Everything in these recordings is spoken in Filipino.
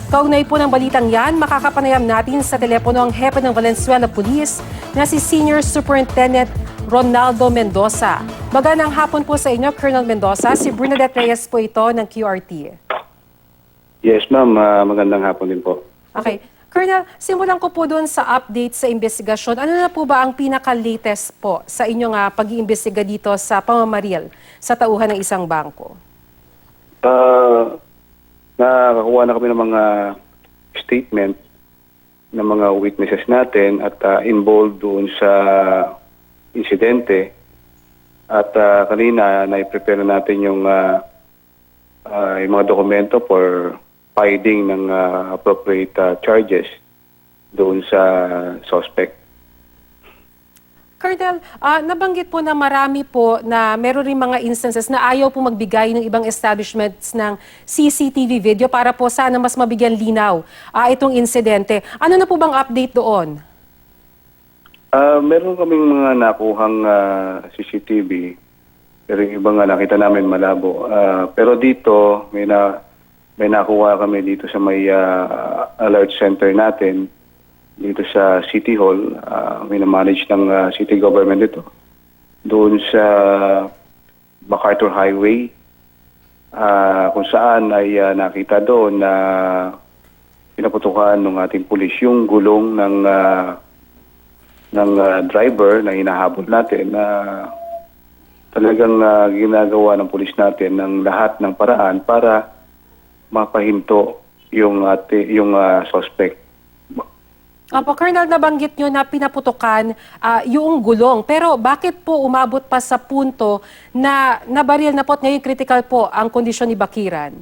Kaugnay po ng balitang yan, makakapanayam natin sa telepono ang hepe ng Valenzuela Police na si Senior Superintendent Ronaldo Mendoza. Magandang hapon po sa inyo, Colonel Mendoza. Si Bernadette Reyes po ito ng QRT. Yes, ma'am. Magandang hapon din po. Okay. Colonel, simulan ko po doon sa update sa investigasyon. Ano na po ba ang pinaka-latest po sa inyong pag-iimbestiga dito sa pamamaril sa tauhan ng isang bangko? Nakakuha na kami ng mga statement ng mga witnesses natin at involved doon sa insidente. At kanina, na-prepare natin yung mga dokumento for filing ng appropriate charges doon sa suspect. Colonel, nabanggit po na marami po na meron rin mga instances na ayaw po magbigay ng ibang establishments ng CCTV video para po sana mas mabigyan linaw itong insidente. Ano na po bang update doon? Meron kaming mga nakuhang CCTV, pero yung iba nga nakita namin malabo. Pero dito, may nakuha kami dito sa may alert center natin, dito sa City Hall. Minamanage ng city government ito. Doon sa MacArthur Highway, kung saan ay nakita doon na pinaputukan ng ating pulis yung gulong ng driver na hinahabol natin na talagang ginagawa ng pulis natin ng lahat ng paraan para mapahinto yung suspect. Opo, Colonel, nabanggit nyo na pinaputukan yung gulong. Pero bakit po umabot pa sa punto na nabaril na po't ngayon critical po ang kondisyon ni Bakiran?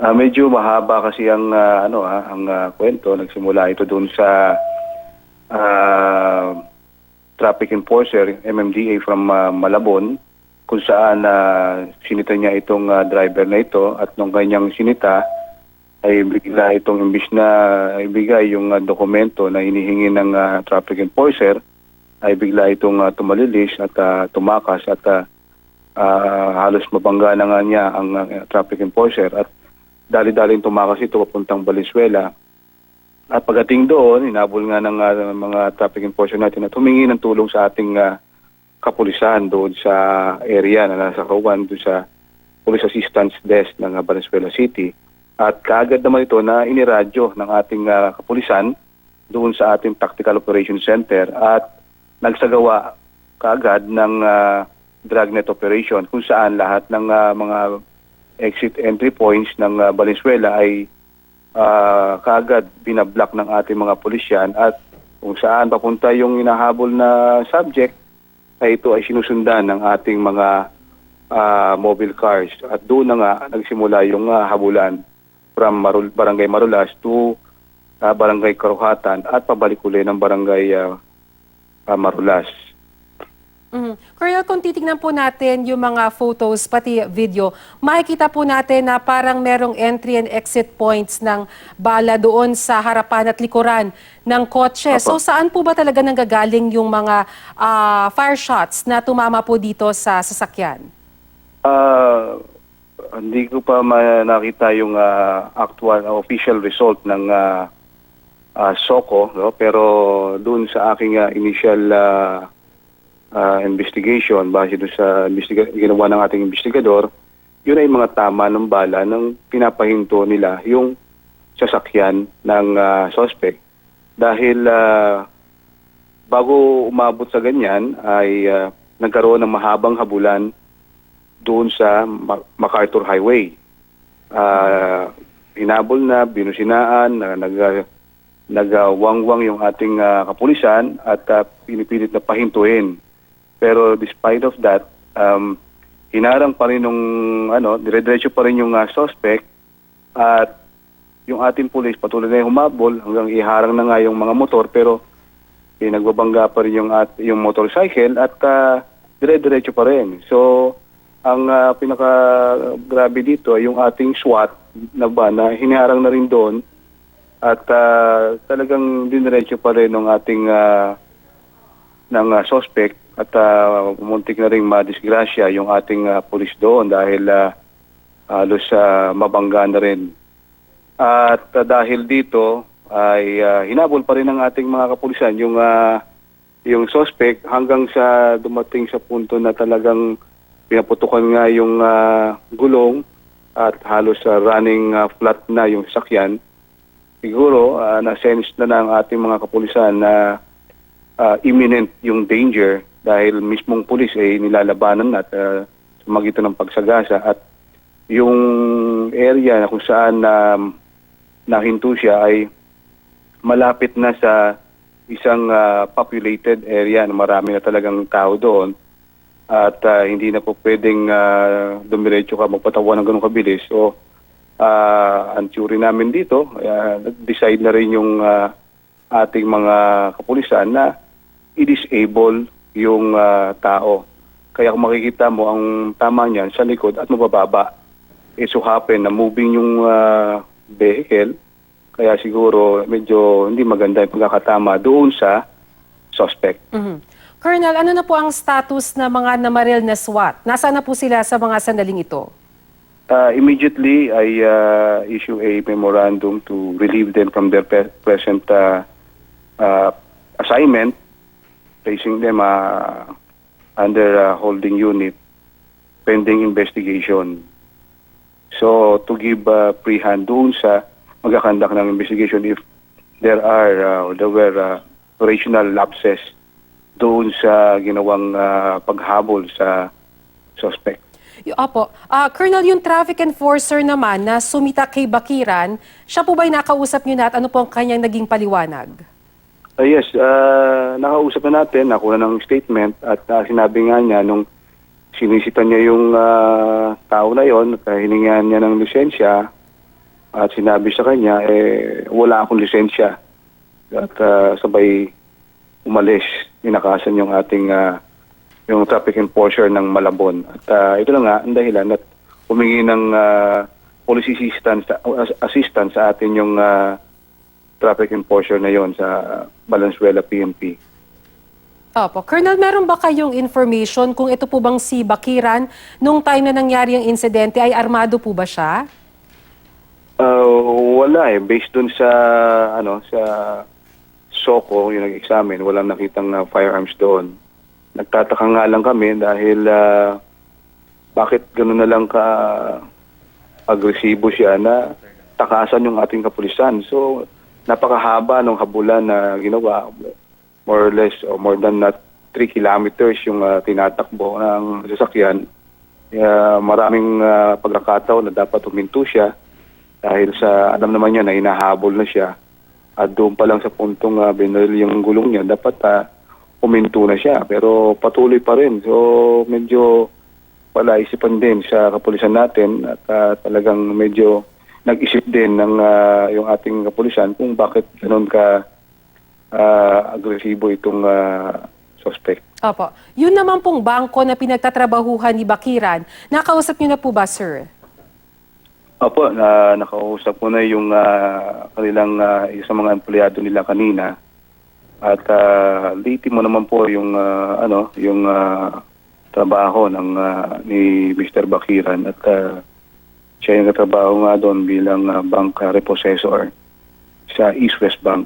Medyo mahaba kasi ang kwento. Nagsimula ito doon sa traffic enforcer, MMDA from Malabon, kung saan sinita niya itong driver na ito at nung kanyang sinita ay bigla itong imbis na ibigay yung dokumento na hinihingi ng traffic enforcer ay bigla itong tumalilis at tumakas at halos mabangga na nga niya ang traffic enforcer at dali-daling tumakas ito papuntang Valenzuela. At pagdating doon, hinabol nga ng mga traffic enforcer natin at humingi ng tulong sa ating kapulisan doon sa area na nasa Kawan, doon sa Police Assistance Desk ng Valenzuela City. At kaagad naman ito na iniradyo ng ating kapulisan doon sa ating Tactical Operations Center at nagsagawa kaagad ng dragnet operation kung saan lahat ng mga exit entry points ng Valenzuela ay kaagad binablock ng ating mga pulisyan at kung saan papunta yung hinahabol na subject ay ito ay sinusundan ng ating mga mobile cars. At doon na nga nagsimula yung habulan from Barangay Marulas to Barangay Karuhatan at pabalik uli ng Barangay Marulas. Colonel, kung titignan po natin yung mga photos pati video, makikita po natin na parang merong entry and exit points ng bala doon sa harapan at likuran ng kotse. So saan po ba talaga nanggagaling yung mga fire shots na tumama po dito sa sasakyan? Hindi ko pa nakita yung actual official result ng SOCO, no? Pero doon sa aking initial investigation, base doon sa ginawa ng ating investigador, yun ay mga tama ng bala ng pinapahinto nila yung sasakyan ng suspect. Dahil bago umabot sa ganyan ay nagkaroon ng mahabang habulan doon sa MacArthur Highway. Hinabol na, binusinaan, nagwangwang yung ating kapulisan at pinipilit na pahintuin. Pero despite of that, hinarang pa rin dire-diretso pa rin yung suspect at yung ating pulis patuloy na humabol hanggang iharang na nga yung mga motor pero nagbabangga pa rin yung motorcycle at dire-diretso pa rin. So, ang pinaka-grabe dito ay yung ating SWAT na hiniharang na rin doon at talagang diniretso pa rin ng ating suspect at muntik na rin madisgrasya yung ating pulis doon dahil halos mabangga na rin At dahil dito ay hinabol pa rin ng ating mga kapulisan yung suspect hanggang sa dumating sa punto na talagang pinaputukan nga yung gulong at halos running flat na yung sasakyan. Siguro na-sense na ng ating mga kapulisan na imminent yung danger dahil mismong pulis ay nilalabanan at sa magitan ng pagsagasa at yung area na kung saan nahinto siya ay malapit na sa isang populated area na marami na talagang tao doon at hindi na po pwedeng dumiretso ka magpatawan ng ganun kabilis. So, ang theory namin dito, decide na rin yung ating mga kapulisan na i-disable yung tao. Kaya kung makikita mo, ang tama niyan sa likod at mabababa. So happen na moving yung vehicle, kaya siguro medyo hindi maganda yung pagkakatama doon sa suspect. Colonel, ano na po ang status ng mga namaril na SWAT? Nasaan na po sila sa mga sandaling ito? Immediately, I issue a memorandum to relieve them from their present assignment, placing them under holding unit pending investigation. So, to give free hand doon sa magkakandak ng investigation if there were operational lapses doon sa ginawang paghabol sa suspect. Opo. Colonel, yung traffic enforcer naman na sumita kay Bakiran, siya po ba'y nakausap niyo na at ano po ang kanyang naging paliwanag? Yes, nakausap na natin, nakuha ng statement at sinabi nga niya nung sinisita niya yung tao na yon, hiningan niya ng lisensya at sinabi sa kanya, wala akong lisensya. At sabay umalis, inakasan yung ating yung traffic enforcer ng Malabon. At ito na nga, ang dahilan at humingi ng police assistance sa atin yung traffic enforcer na yon sa Valenzuela PNP. Opo. Colonel, meron ba kayong information kung ito po bang si Bakiran, nung time na nangyari ang insidente, ay armado po ba siya? Wala based dun sa sa SOCO yung nag-examine, walang nakitang firearms doon. Nagtataka nga lang kami dahil bakit gano'n na lang agresibo siya na takasan yung ating kapulisan. So napakahaba ng habulan na ginawa, more or less or more than 3 kilometers yung tinatakbo ng sasakyan. Maraming pagkakataon na dapat huminto siya dahil sa alam naman niya na hinahabol na siya. At doon pa lang sa puntong binaril yung gulong niya, dapat huminto na siya. Pero patuloy pa rin. So medyo wala isipan din sa kapulisan natin at talagang medyo nag-isip din ng yung ating kapulisan kung bakit ganoon ka agresibo itong suspect. Opo. Yun naman pong bangko na pinagtatrabahuhan ni Bakiran, nakausap niyo na po ba, sir? Opo, nakausap ko na yung kanilang isang mga empleyado nila kanina. At liti mo naman po yung yung trabaho ng ni Mr. Bakiran at siya yung katrabaho nga doon bilang bank repossessor sa East West Bank.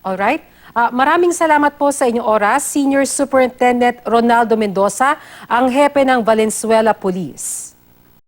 Alright. Maraming salamat po sa inyong oras, Senior Superintendent Ronaldo Mendoza, ang hepe ng Valenzuela Police.